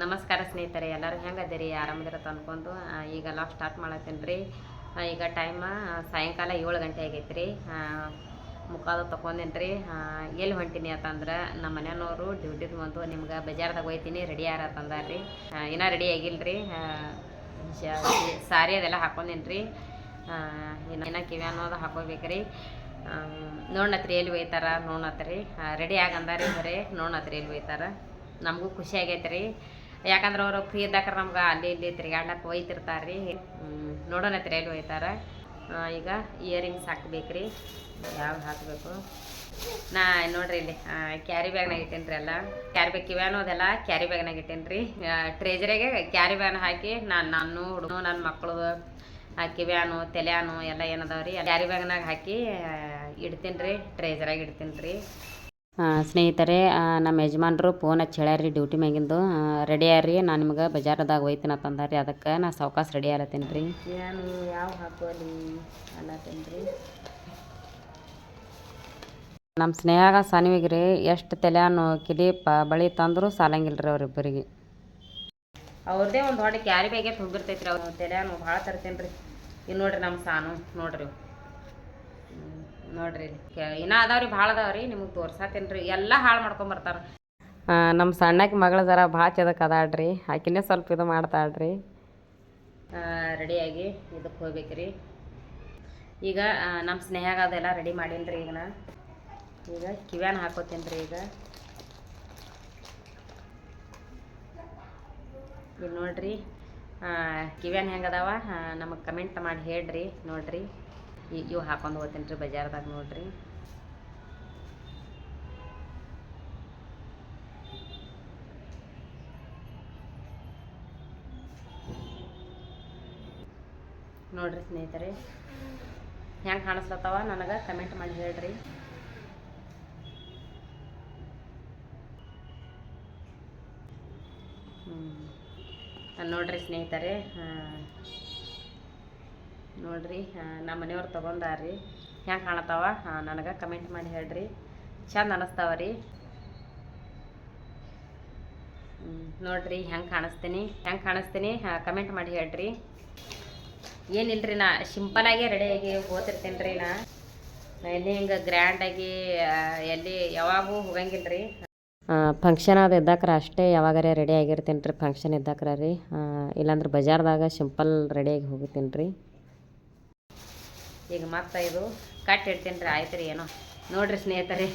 ನಮಸ್ಕಾರ ಸ್ನೇಹಿತರೆ, ಎಲ್ಲರೂ ಹೆಂಗದಿರಿ? ಆರಾಮದಿರತ್ತ ಅನ್ಕೊಂಡು ಈಗ ಲಾಗ್ ಸ್ಟಾರ್ಟ್ ಮಾಡತ್ತೀನಿ ರೀ. ಈಗ ಟೈಮ್ ಸಾಯಂಕಾಲ 7 ಗಂಟೆ ಆಗೈತೆ ರೀ. ಮುಖಾದ ತೊಗೊಂಡೇನಿ ರೀ. ಎಲ್ಲಿ ಹೊಂಟೀನಿ ಅಂತಂದ್ರೆ ನಮ್ಮ ಮನೆಯವರು ಡ್ಯೂಟಿಗೆ ಬಂದು ನಿಮ್ಗೆ ಬಜಾರ್ದಾಗ ಹೋಯ್ತೀನಿ ರೆಡಿ ಆರತ್ತಂದಾರ ರೀ. ಇನ್ನೂ ರೆಡಿ ಆಗಿಲ್ಲ ರೀ. ಸಾರಿ ಅದೆಲ್ಲ ಹಾಕೊಂಡೇನಿ ರೀ. ಇನ್ನು ಕಿವಿ ಅನ್ನೋದು ಹಾಕೋಬೇಕ್ರಿ. ನೋಡ್ನತ್ರಿ ಎಲ್ಲಿ ಒಯ್ತಾರ ನೋಡ್ನತ್ರಿ. ರೆಡಿ ಆಗಂದಾರಿ ಬರೀ ನೋಡ್ನತ್ರಿ ಎಲ್ಲಿ ಒಯ್ತಾರ. ನಮಗೂ ಖುಷಿ ಆಗೈತೆ ರೀ. ಯಾಕಂದ್ರೆ ಅವರು ಫ್ರೀ ಇದ್ದಾಕ್ರೆ ನಮ್ಗೆ ಅಲ್ಲಿ ಇಲ್ಲಿ ತಿರ್ಗಾಡ್ಲಕ್ಕೆ ಒಯ್ತಿರ್ತಾರೆ ರೀ. ನೋಡೋಣ ಎಲ್ಲಿ ಒಯ್ತಾರೆ. ಈಗ ಇಯರಿಂಗ್ಸ್ ಹಾಕ್ಬೇಕ್ರಿ. ಯಾವ್ದು ಹಾಕಬೇಕು ನೋಡ್ರಿ ಇಲ್ಲಿ ಕ್ಯಾರಿ ಬ್ಯಾಗ್ನಾಗ ಇಟ್ಟೇನಿ ರೀ. ಎಲ್ಲ ಕ್ಯಾರಿ ಬ್ಯಾಗ್ ಕಿವ್ಯಾನೋದೆಲ್ಲ ಕ್ಯಾರಿ ಬ್ಯಾಗ್ನಾಗ ಇಟ್ಟೇನಿ ರೀ. ಟ್ರೇಜರಿಗೆ ಕ್ಯಾರಿ ಬ್ಯಾಗ್ನ ಹಾಕಿ ನಾನು ಹುಡುಗ ನನ್ನ ಮಕ್ಕಳು ಕಿವ್ಯಾನು ತೆಲ್ಯಾನು ಎಲ್ಲ ಏನದಾವ್ರಿ ಕ್ಯಾರಿ ಬ್ಯಾಗ್ನಾಗ ಹಾಕಿ ಇಡ್ತೀನಿ ರೀ. ಟ್ರೇಜರಾಗಿ ಇಡ್ತೀನಿ ರೀ. ಸ್ನೇಹಿತರೆ, ನಮ್ಮ ಯಜಮಾನ್ರು ಫೋನ್ ಹಚ್ಚಿ ಹೇಳ್ಯಾರ ಡ್ಯೂಟಿ ಮ್ಯಾಗಿಂದು. ರೆಡಿ ಆರ್ರಿ, ನಾನು ನಿಮ್ಗೆ ಬಜಾರದಾಗ ಹೋಯ್ತೀನಿ ಅಂತಂದಾರಿ. ಅದಕ್ಕೆ ನಾ ಸಾವ್ಕಾಸ ರೆಡಿ ಆಲತ್ತೀನಿ ರೀ. ನಾನು ಯಾವ ಹಾಕೋಲಿ ಅನ್ನತ್ತೀನಿ ರೀ. ನಮ್ಮ ಸ್ನೇಹಾಗ ಸಾನಿವಿಗೆ ರೀ ಎಷ್ಟು ತೆಲ್ಯಾನು ಕಿಲೀಪ ಬಳಿ ತಂದರೂ ಸಾಲಂಗಿಲ್ಲ ರೀ ಅವ್ರಿಬ್ಬರಿಗೆ. ಅವ್ರದ್ದೇ ಒಂದು ದೊಡ್ಡ ಕ್ಯಾರಿ ಬ್ಯಾಗೆ ತುಂಬಿರ್ತೈತಿ ರೀ. ಅವ್ರು ತೆಲ್ಯಾನು ಭಾಳ ತರ್ತೀನಿ ರೀ. ಇನ್ನು ನೋಡ್ರಿ ನಮ್ಮ ಸಾನು ನೋಡ್ರಿ ನೋಡ್ರಿ ಇನ್ನೂ ಅದಾವ್ರಿ, ಭಾಳ ಅದಾವ್ರಿ. ನಿಮಗೆ ತೋರ್ಸಾತೀನಿ ರೀ. ಎಲ್ಲ ಹಾಳು ಮಾಡ್ಕೊಂಬರ್ತಾರೆ. ನಮ್ಮ ಸಣ್ಣಕ್ಕೆ ಮಗಳು ಜರ ಭಾಳ ಚದಕ್ಕೆ ಅದಾಳ್ರಿ. ಆಕಿನೇ ಸ್ವಲ್ಪ ಇದು ಮಾಡ್ತಾಳ್ರಿ. ರೆಡಿಯಾಗಿ ಇದಕ್ಕೆ ಹೋಗ್ಬೇಕ್ರಿ. ಈಗ ನಮ್ಮ ಸ್ನೇಹಾಗ ಅದೆಲ್ಲ ರೆಡಿ ಮಾಡೀನಿ ರೀ. ಈಗ ಕಿವ್ಯಾನ ಹಾಕೋತೀನಿ ರೀ. ಈಗ ನೋಡ್ರಿ ಕಿವ್ಯಾನ ಹೆಂಗದಾವ ನಮಗೆ ಕಮೆಂಟ್ ಮಾಡಿ ಹೇಳ್ರಿ. ನೋಡ್ರಿ ಇವು ಹಾಕೊಂಡು ಹೋಗ್ತೀನಿ ರೀ ಬಜಾರ್ದಾಗ. ನೋಡ್ರಿ ನೋಡ್ರಿ ಸ್ನೇಹಿತರೆ ಹೆಂಗೆ ಕಾಣಿಸ್ಲತ್ತವ ನನಗೆ ಕಮೆಂಟ್ ಮಾಡಿ ಹೇಳ್ರಿ. ನೋಡ್ರಿ ಸ್ನೇಹಿತರೆ, ನೋಡ್ರಿ ನಮ್ಮ ಮನೆಯವ್ರು ತೊಗೊಂಡಾರ್ರಿ. ಹೆಂಗೆ ಕಾಣತ್ತಾವ ನನಗೆ ಕಮೆಂಟ್ ಮಾಡಿ ಹೇಳ್ರಿ. ಚಂದ ಅನ್ನಿಸ್ತಾವ ರೀ. ನೋಡ್ರಿ ಹೆಂಗೆ ಕಾಣಿಸ್ತೀನಿ ಕಮೆಂಟ್ ಮಾಡಿ ಹೇಳ್ರಿ. ಏನಿಲ್ರಿ, ನಾ ಸಿಂಪಲಾಗಿ ರೆಡಿಯಾಗಿ ಹೋಗ್ತಿರ್ತೀನಿ ರೀ. ನಾ ಎಲ್ಲಿ ಹಿಂಗೆ ಗ್ರ್ಯಾಂಡಾಗಿ ಎಲ್ಲಿ ಯಾವಾಗೂ ಹೋಗಂಗಿಲ್ಲ ರೀ. ಫಂಕ್ಷನ್ ಅದು ಇದ್ದಾಕ್ರ ಅಷ್ಟೇ ಯಾವಾಗಾರ ರೆಡಿ ಆಗಿರ್ತೀನಿ ರೀ. ಫಂಕ್ಷನ್ ಇದ್ದಾಕ್ರ ರೀ. ಇಲ್ಲಾಂದ್ರೆ ಬಜಾರ್ದಾಗ ಸಿಂಪಲ್ ರೆಡಿಯಾಗಿ ಹೋಗ್ತೀನಿ ರೀ. ಈಗ ಮತ್ತೆ ಇದು ಕಟ್ ಇಡ್ತೀನಿ ರೀ. ಆಯ್ತು ರೀ. ಏನೋ ನೋಡ್ರಿ ಸ್ನೇಹಿತರೆ,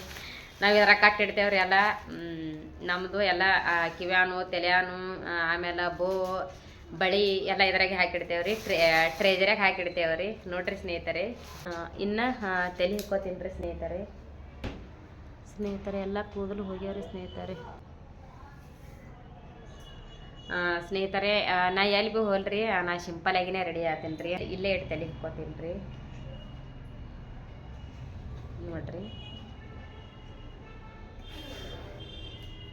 ನಾವು ಇದರ ಕಟ್ ಇಡ್ತೇವೆ ರೀ. ಎಲ್ಲ ನಮ್ಮದು ಎಲ್ಲ ಕಿವ್ಯಾನು ತೆಲ್ಯಾನು ಆಮೇಲೆ ಬಳಿ ಎಲ್ಲ ಇದ್ರಾಗೆ ಹಾಕಿಡ್ತೇವೆ ರೀ. ಟ್ರೇಜರಾಗೆ ಹಾಕಿಡ್ತೇವೆ ರೀ. ನೋಡ್ರಿ ಸ್ನೇಹಿತರೆ, ಇನ್ನು ತಲೆ ಹಿಕ್ಕೋತೀನಿ ರೀ ಸ್ನೇಹಿತರೆ. ಎಲ್ಲ ಕೂದಲು ಹೋಗ್ಯಾವ್ರಿ ಸ್ನೇಹಿತರೆ. ನಾ ಎಲ್ಲಿ ಭೀ ಹೋಲ್ರಿ, ನಾ ಸಿಂಪಲಾಗಿನೇ ರೆಡಿ ಆಗ್ತೀನಿ ರೀ. ಇಲ್ಲೇ ಇಟ್ಟು ತಲೆ ಹಿಕ್ಕೋತೀನಿ ರೀ. ನೋಡ್ರಿ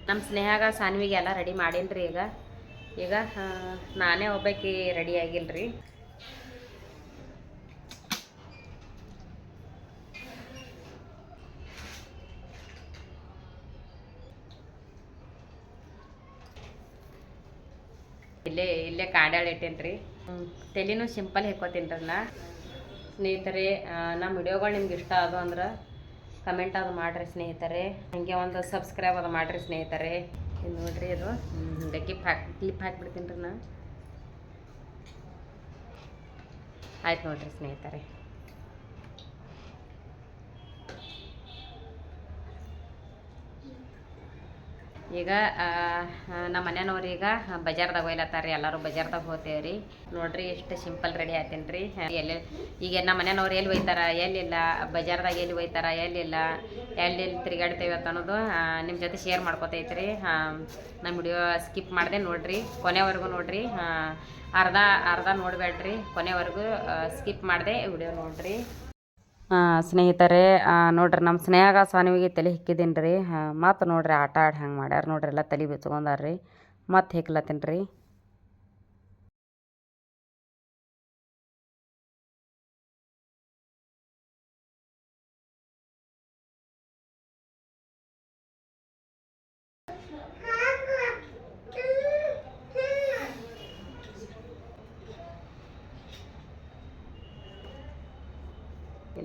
ನಮ್ಮ ಸ್ನೇಹಾಗ ಸಾನ್ವಿಗೆ ಎಲ್ಲ ರೆಡಿ ಮಾಡೀನಿ ರೀ. ಈಗ ನಾನೇ ಒಬ್ಬಾಕಿ ರೆಡಿ ಆಗಿಲ್ಲ ರೀ. ಇಲ್ಲೇ ಕಾಡ್ಯಾಳ ಇಟ್ಟೇನಿ ರೀ. ತಲೆನೂ ಸಿಂಪಲ್ ಹಿಕ್ಕೋತೀನಿ ರೀ ನಾ. ಸ್ನೇಹಿತರೆ, ನಮ್ಮ ವಿಡಿಯೋಗಳು ನಿಮ್ಗೆ ಇಷ್ಟ ಆದವು ಅಂದ್ರೆ ಕಮೆಂಟ್ ಅದು ಮಾಡಿರಿ ಸ್ನೇಹಿತರೆ. ಹಾಗೆ ಒಂದು ಸಬ್ಸ್ಕ್ರೈಬ್ ಅದು ಮಾಡಿರಿ ಸ್ನೇಹಿತರೆ. ನೋಡ್ರಿ ಅದು ಹಿಂಗೆ ಕ್ಲಿಪ್ ಹಾಕಿಬಿಡ್ತೀನಿ ರೀ ನಾ. ಆಯ್ತು ನೋಡ್ರಿ ಸ್ನೇಹಿತರೆ. ಈಗ ನಮ್ಮ ಮನೆಯವ್ರು ಈಗ ಬಜಾರ್ದಾಗ ಒಯ್ಲತ್ತಾರ. ಎಲ್ಲರೂ ಬಜಾರ್ದಾಗ ಹೋಗ್ತೇವೆ ರೀ. ನೋಡ್ರಿ ಎಷ್ಟು ಸಿಂಪಲ್ ರೆಡಿ ಆಯ್ತೀನಿ ರೀ. ಈಗ ನಮ್ಮ ಮನೆಯವ್ರು ಎಲ್ಲಿ ಒಯ್ತಾರ ಎಲ್ಲಿಲ್ಲ, ಬಜಾರ್ದಾಗ ಎಲ್ಲಿ ಒಯ್ತಾರ ಎಲ್ಲಿಲ್ಲ, ಎಲ್ಲಿ ತಿರುಗಾಡ್ತೇವೆ ಅಂತ ಅನ್ನೋದು ನಿಮ್ಮ ಜೊತೆ ಶೇರ್ ಮಾಡ್ಕೋತೈತೆ ರೀ. ನಮ್ಮ ವಿಡಿಯೋ ಸ್ಕಿಪ್ ಮಾಡಿದೆ ನೋಡ್ರಿ, ಕೊನೆವರೆಗೂ ನೋಡ್ರಿ. ಅರ್ಧ ನೋಡಬೇಡ್ರಿ, ಕೊನೆವರೆಗೂ ಸ್ಕಿಪ್ ಮಾಡಿದೆ ವಿಡಿಯೋ ನೋಡ್ರಿ. ಸ್ನೇಹಿತರೆ, ನೋಡ್ರಿ ನಮ್ಮ ಸ್ನೇಹಾಗ ಸಾನಿವಿಗೆ ತಲೆ ಹಿಕ್ಕಿದ್ದೀನಿ ರೀ. ಮತ್ತು ನೋಡ್ರಿ ಆಟ ಆಡಿ ಹಂಗೆ ಮಾಡ್ಯಾರ ನೋಡ್ರಿ. ಎಲ್ಲ ತಲೆ ಬಿಚ್ಕೊಂಡಾರ ರೀ. ಮತ್ತು ಹಿಕ್ಲತ್ತೀನಿ ರೀ.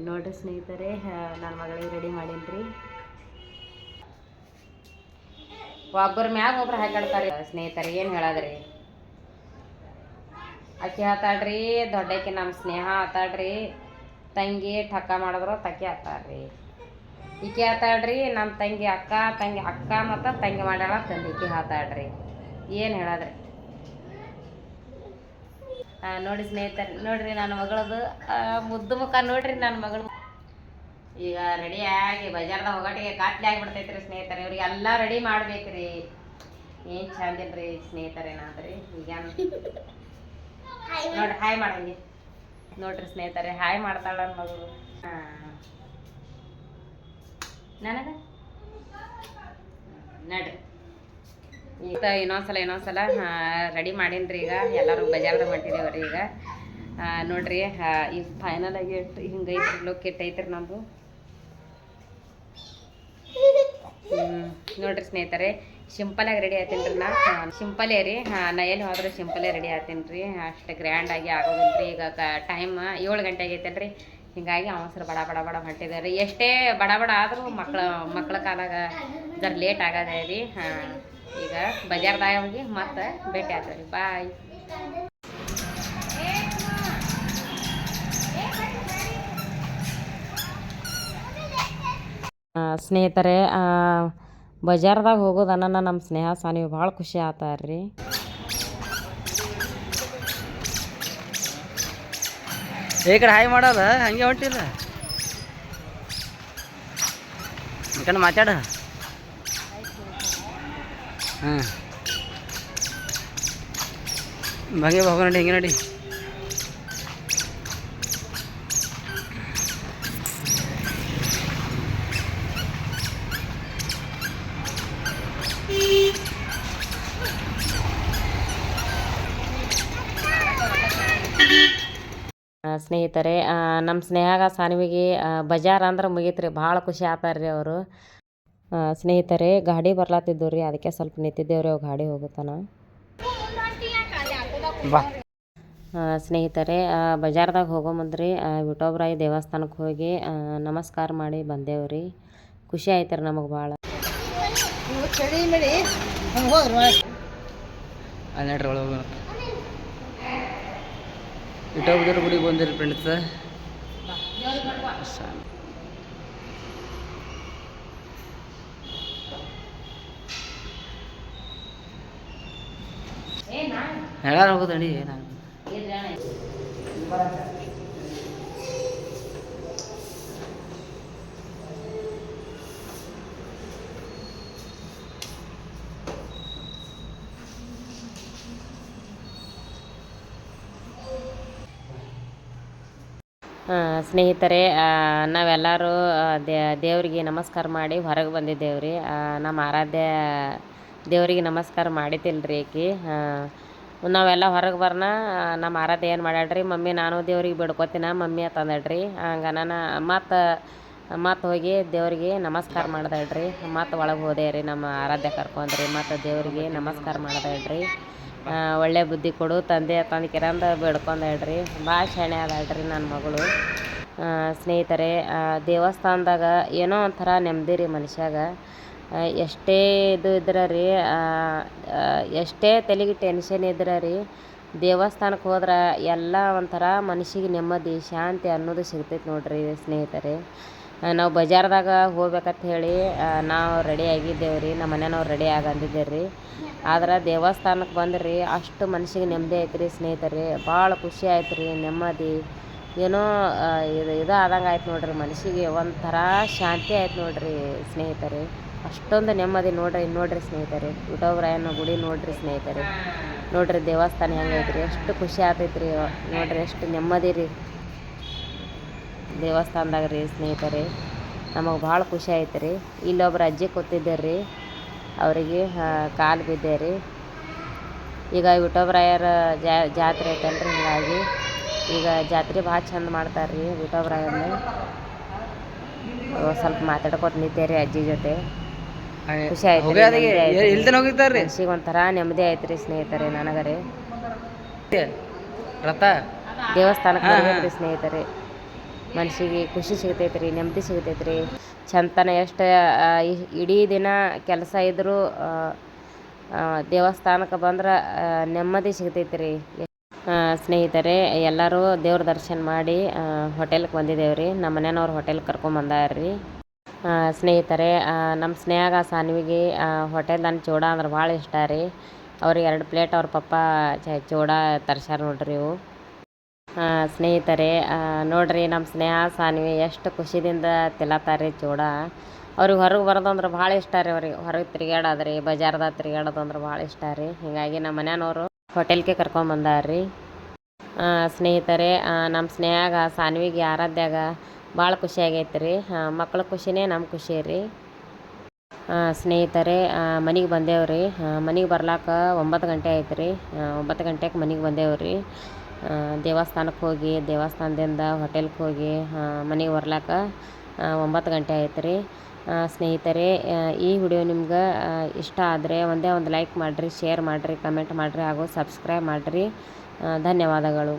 ನೋಡ್ರಿ ಸ್ನೇಹಿತರೆ, ನನ್ನ ಮಗಳಿಗೆ ರೆಡಿ ಮಾಡೀನಿ. ಒಬ್ಬರ ಮ್ಯಾಗ ಒಬ್ರು ಹಾಕಾಡ್ತಾರೆ ಸ್ನೇಹಿತರೆ. ಏನು ಹೇಳದ್ರಿ, ಆಕೆ ಆತಾಡ್ರಿ ದೊಡ್ಡಕ್ಕೆ ನಮ್ಮ ಸ್ನೇಹ ಆತಾಡ್ರಿ, ತಂಗಿ ಠಕ್ಕ ಮಾಡಿದ್ರು ತಕ್ಕೆ ಆತಾಡ್ರಿ. ಈಕೆ ಆತಾಡ್ರಿ ನಮ್ಮ ತಂಗಿ ಅಕ್ಕ ಮತ್ತು ತಂಗಿ ಮಾಡ್ಯಾಳ ತಂದಿಕೆ ಆತಾಡ್ರಿ. ಏನು ಹೇಳದ್ರಿ. ನೋಡಿ ಸ್ನೇಹಿತರೆ, ನೋಡ್ರಿ ನನ್ನ ಮಗಳದು ಮುದ್ದು ಮುಖ ನೋಡ್ರಿ. ನನ್ನ ಮಗಳು ಈಗ ರೆಡಿಯಾಗಿ ಬಜಾರ್ದಾಗ ಹೋಗೋಟಿಗೆ ಕಾಟ್ಲಿ ಆಗಿಬಿಡ್ತೈತ್ರಿ ಸ್ನೇಹಿತರೆ. ಇವ್ರಿಗೆ ಎಲ್ಲ ರೆಡಿ ಮಾಡ್ಬೇಕ್ರಿ. ಏನು ಚಂದಿಲ್ರಿ ಸ್ನೇಹಿತರೆ. ನಾದ್ರಿ ಈಗ ನೋಡ್ರಿ ಹಾಯ್ ಮಾಡಂಗೆ ನೋಡ್ರಿ ಸ್ನೇಹಿತರೆ, ಹಾಯ್ ಮಾಡ್ತಾಳ ನನ್ನ ಮಗಳು. ನನಗೆ ನಡ್ರಿ ಈಗ ಇನ್ನೊಂದ್ಸಲ ರೆಡಿ ಮಾಡೀನಿ ಈಗ. ಎಲ್ಲರೂ ಬಜಾರ್ದಾಗ ಹೊಂಟಿದೇವ್ರಿ ಈಗ. ನೋಡ್ರಿ ಈಗ ಫೈನಲ್ ಆಗಿ ಹಿಂಗೈತ್ರಿ, ಲುಕ್ ಇಟ್ಟೈತ್ರಿ ನಮ್ಮದು. ನೋಡ್ರಿ ಸ್ನೇಹಿತರೆ, ಸಿಂಪಲಾಗಿ ರೆಡಿ ಆಯ್ತೀನಿ ರೀ. ಸಿಂಪಲೇ ರೀ. ನಾ ಎಲ್ಲಿ ಹೋದ್ರೆ ಸಿಂಪಲೇ ರೆಡಿ ಆಯ್ತೀನಿ ರೀ. ಅಷ್ಟು ಗ್ರ್ಯಾಂಡಾಗಿ ಆಗೋದಿಲ್ಲ ರೀ. ಈಗ ಟೈಮ್ 7 ಗಂಟೆ ಆಗೈತಲ್ಲ ರೀ. ಹಿಂಗಾಗಿ ಅವಸರ ಬಡ ಹೊಂಟಿದ್ದಾರೆ ರೀ. ಎಷ್ಟೇ ಬಡ ಆದರೂ ಮಕ್ಳ ಕಾಲಾಗ ಜರ ಲೇಟ್ ಆಗದೆ ರೀ. ಈಗ ಬಜಾರ್ದಾಗ ಹೋಗಿ ಮತ್ತೆ ಭೇಟಿ ಆಗ್ತದೆ ರೀ. ಬಾಯ್ ಸ್ನೇಹಿತರೆ. ಬಜಾರ್ದಾಗ ಹೋಗೋದನ್ನ ನಮ್ಮ ಸ್ನೇಹ ಸಾನಿವು ಭಾಳ ಖುಷಿ ಆತಾರ್ರಿ. ಈ ಕಡೆ ಹಾಯ್ ಮಾಡೋದ ಹಂಗೆ ಹೊಂಟಿಲ್ಲ ಕಣ ಮಾತಾಡ. ಹಾಂ ಹಂಗೆ ಹೋಗೋ ನಡಿ, ಹಿಂಗೆ ನಡಿ. ಸ್ನೇಹಿತರೆ, ನಮ್ಮ ಸ್ನೇಹಾಗ ಸಾನ್ವಿಗೆ ಬಜಾರ್ ಅಂದ್ರೆ ಮುಗೀತು ರೀ. ಭಾಳ ಖುಷಿ ಆತಾರ್ರಿ ಅವರು. ಸ್ನೇಹಿತರೆ, ಗಾಡಿ ಬರ್ಲಾತಿದ್ದು ರೀ, ಅದಕ್ಕೆ ಸ್ವಲ್ಪ ನಿಂತಿದ್ದೇವ್ರಿ. ಅವು ಗಾಡಿ ಹೋಗುತ್ತಾನ. ಸ್ನೇಹಿತರೆ, ಬಜಾರ್ದಾಗ ಹೋಗೋ ಮುಂದ್ರಿ ವಿಠೋಬರಾಯ ದೇವಸ್ಥಾನಕ್ಕೆ ಹೋಗಿ ನಮಸ್ಕಾರ ಮಾಡಿ ಬಂದೇವ್ರಿ. ಖುಷಿ ಆಯ್ತು ರೀ ನಮಗೆ ಭಾಳ. ಹನ್ನೆರಡರ ಒಳಗೆ ವಿಠೋಬರ ಗುಡಿಗೆ ಬಂದಿರಿ ಫ್ರೆಂಡ್ಸ್. ಹೇಳಾರ ಹೋಗೋದು ಅಡಿ. ಸ್ನೇಹಿತರೆ, ನಾವೆಲ್ಲರೂ ದೇವರಿಗೆ ನಮಸ್ಕಾರ ಮಾಡಿ ಹೊರಗೆ ಬಂದಿದ್ದೇವ್ರಿ. ನಮ್ಮ ಆರಾಧ್ಯ ದೇವರಿಗೆ ನಮಸ್ಕಾರ ಮಾಡಿದ್ದಿಲ್ಲ ರೀ ಆಕಿ. ನಾವೆಲ್ಲ ಹೊರಗೆ ಬರ್ನ ನಮ್ಮ ಆರಾಧ್ಯ ಏನು ಮಾಡ್ಯಾಳ್ರಿ, ಮಮ್ಮಿ ನಾನು ದೇವ್ರಿಗೆ ಬಿಡ್ಕೊತೀನ ಮಮ್ಮಿ ಅಂತಂದಳ್ರಿ. ಹಂಗೆ ನಾನು ಮತ್ತೆ ಹೋಗಿ ದೇವ್ರಿಗೆ ನಮಸ್ಕಾರ ಮಾಡ್ದಳ್ರಿ. ಮತ್ತೆ ಒಳಗೆ ಹೋದೆ ರೀ. ನಮ್ಮ ಆರಾಧ್ಯ ಕರ್ಕೊಂಡ್ರಿ. ಮತ್ತು ದೇವ್ರಿಗೆ ನಮಸ್ಕಾರ ಮಾಡ್ದಳ್ರಿ. ಒಳ್ಳೆ ಬುದ್ಧಿ ಕೊಡು ತಂದೆ ತಂದಕಿರಂದು ಬೇಡ್ಕೊಂಡಳ್ರಿ. ಭಾಳ ಶಾಣೆ ಆದಳ್ರಿ ನನ್ನ ಮಗಳು. ಸ್ನೇಹಿತರೆ, ದೇವಸ್ಥಾನದಾಗ ಏನೋ ಒಂಥರ ನೆಮ್ಮದಿ ರೀ ಮನುಷ್ಯಾಗ. ಎಷ್ಟೇ ಇದು ಇದ್ರೆ ರೀ, ಎಷ್ಟೇ ತಲೆಗೆ ಟೆನ್ಷನ್ ಇದ್ರೆ ರೀ, ದೇವಸ್ಥಾನಕ್ಕೆ ಹೋದ್ರೆ ಎಲ್ಲ ಒಂಥರ ಮನಸ್ಸಿಗೆ ನೆಮ್ಮದಿ ಶಾಂತಿ ಅನ್ನೋದು ಸಿಗ್ತೈತೆ ನೋಡ್ರಿ ಸ್ನೇಹಿತರೆ. ನಾವು ಬಜಾರ್ದಾಗ ಹೋಗ್ಬೇಕಂತ ಹೇಳಿ ನಾವು ರೆಡಿ ಆಗಿದ್ದೇವ್ರಿ. ನಮ್ಮ ಮನೆಯವ್ರು ರೆಡಿ ಅಂದಿದ್ದೇವೆ ರೀ. ಆದ್ರೆ ದೇವಸ್ಥಾನಕ್ಕೆ ಬಂದ್ರಿ ಅಷ್ಟು ಮನಸ್ಸಿಗೆ ನೆಮ್ಮದಿ ಐತೆ ರೀ ಸ್ನೇಹಿತರೆ. ಭಾಳ ಖುಷಿ ಆಯ್ತು ರೀ, ನೆಮ್ಮದಿ ಏನೋ ಇದು ಆದಂಗೆ ಆಯ್ತು ನೋಡ್ರಿ. ಮನಸ್ಸಿಗೆ ಒಂಥರ ಶಾಂತಿ ಆಯ್ತು ನೋಡ್ರಿ ಸ್ನೇಹಿತರೆ. ಅಷ್ಟೊಂದು ನೆಮ್ಮದಿ ನೋಡ್ರಿ ಸ್ನೇಹಿತರೆ. ವಿಠೋಬರಾಯನ ಗುಡಿ ನೋಡ್ರಿ ಸ್ನೇಹಿತರೆ. ನೋಡ್ರಿ ದೇವಸ್ಥಾನ ಹೆಂಗೈತೆ ರೀ, ಎಷ್ಟು ಖುಷಿ ಆಗ್ತೈತೆ ರೀ. ನೋಡ್ರಿ ಎಷ್ಟು ನೆಮ್ಮದಿ ರೀ ದೇವಸ್ಥಾನದಾಗ ರೀ ಸ್ನೇಹಿತರೆ. ನಮಗೆ ಭಾಳ ಖುಷಿ ಆಯ್ತು ರೀ. ಇಲ್ಲೊಬ್ರು ಅಜ್ಜಿ ಕೂತಿದ್ದಾರೆ ರೀ, ಅವರಿಗೆ ಕಾಲು ಬಿದ್ದೆ ರೀ. ಈಗ ವಿಠೋಬರಾಯರ ಜಾತ್ರೆ ಐತಲ್ರಿ, ಹೀಗಾಗಿ ಈಗ ಜಾತ್ರೆ ಭಾಳ ಚಂದ ಮಾಡ್ತಾರೆ ರೀ ವಿಠೋಬರಾಯರನ್ನ. ಸ್ವಲ್ಪ ಮಾತಾಡ್ಕೊತ ನಿಂತೆ ರೀ ಅಜ್ಜಿ ಜೊತೆ. ಖುಷಿ ಆಯ್ತು ಮನ್ಸಿಗೆ ಒಂಥರ ನೆಮ್ಮದಿ ಆಯ್ತು ರೀ ಸ್ನೇಹಿತರೆ. ನನಗರೆ ದೇವಸ್ಥಾನಕ್ಕೆ ಬರ್ಬೇಕ್ರಿ ಸ್ನೇಹಿತರೆ. ಮನಸ್ಸಿಗೆ ಖುಷಿ ಸಿಗ್ತೈತೆ ರೀ, ನೆಮ್ಮದಿ ಸಿಗ್ತೈತೆ ರೀ. ಚಂತನ ಎಷ್ಟು ಇಡೀ ದಿನ ಕೆಲಸ ಇದ್ದರೂ ದೇವಸ್ಥಾನಕ್ಕೆ ಬಂದ್ರೆ ನೆಮ್ಮದಿ ಸಿಗ್ತೈತೆ ರೀ. ಸ್ನೇಹಿತರೆ, ಎಲ್ಲರೂ ದೇವ್ರ ದರ್ಶನ ಮಾಡಿ ಹೋಟೆಲ್ಗೆ ಬಂದಿದ್ದೇವೆ ರೀ. ನಮ್ಮ ಮನೆಯವ್ರು ಹೋಟೆಲ್ಗೆ ಕರ್ಕೊಂಬಂದಾರ್ರಿ. ಸ್ನೇಹಿತರೆ, ನಮ್ಮ ಸ್ನೇಹಾಗ ಸಾನ್ವಿಗೆ ಹೋಟೆಲ್ದಾನ ಚೂಡ ಅಂದ್ರೆ ಭಾಳ ಇಷ್ಟ ರೀ. ಅವ್ರಿಗೆ 2 ಪ್ಲೇಟ್ ಅವ್ರ ಪಪ್ಪ ಚೂಡ ತರ್ಸ್ಯಾರ ನೋಡ್ರಿ ಇವು. ಸ್ನೇಹಿತರೆ, ನೋಡ್ರಿ ನಮ್ಮ ಸ್ನೇಹ ಸಾನ್ವಿ ಎಷ್ಟು ಖುಷಿದಿಂದ ತಿನ್ನತ್ತಾರೆ ಚೂಡ. ಅವ್ರಿಗೆ ಹೊರಗೆ ಬರೋದಂದ್ರೆ ಭಾಳ ಇಷ್ಟ ರೀ. ಅವ್ರಿಗೆ ಹೊರಗೆ ತಿರುಗಾಡೋದ್ರಿ, ಬಜಾರ್ದಾಗ ತಿರುಗಾಡೋದು ಅಂದ್ರೆ ಭಾಳ ಇಷ್ಟ ರೀ. ಹೀಗಾಗಿ ನಮ್ಮ ಮನೆಯವ್ರು ಹೋಟೆಲ್ಗೆ ಕರ್ಕೊಂಬಂದಾರ್ರಿ. ಸ್ನೇಹಿತರೆ, ನಮ್ಮ ಸ್ನೇಹಾಗ ಸಾನ್ವಿಗೆ ಆರಾಧ್ಯಾಗ ಭಾಳ ಖುಷಿ ಆಗೈತೆ ರೀ. ಮಕ್ಳ ಖುಷಿನೇ ನಮ್ಮ ಖುಷಿ ರೀ. ಸ್ನೇಹಿತರೆ, ಮನೆಗೆ ಬಂದೇವ್ರಿ. ಮನೆಗೆ ಬರ್ಲಾಕ 9 ಗಂಟೆ ಆಯ್ತು ರೀ. 9 ಗಂಟೆಗೆ ಮನೆಗೆ ಬಂದೇವ್ರಿ. ದೇವಸ್ಥಾನಕ್ಕೆ ಹೋಗಿ ದೇವಸ್ಥಾನದಿಂದ ಹೋಟೆಲ್ಗೆ ಹೋಗಿ ಮನೆಗೆ ಬರ್ಲಾಕ 9 ಗಂಟೆ ಆಯ್ತು ರೀ. ಸ್ನೇಹಿತರೆ, ಈ ವಿಡಿಯೋ ನಿಮ್ಗೆ ಇಷ್ಟ ಆದರೆ ಒಂದೇ ಒಂದು ಲೈಕ್ ಮಾಡಿರಿ, ಶೇರ್ ಮಾಡಿರಿ, ಕಮೆಂಟ್ ಮಾಡಿರಿ ಹಾಗೂ ಸಬ್ಸ್ಕ್ರೈಬ್ ಮಾಡಿರಿ. ಧನ್ಯವಾದಗಳು.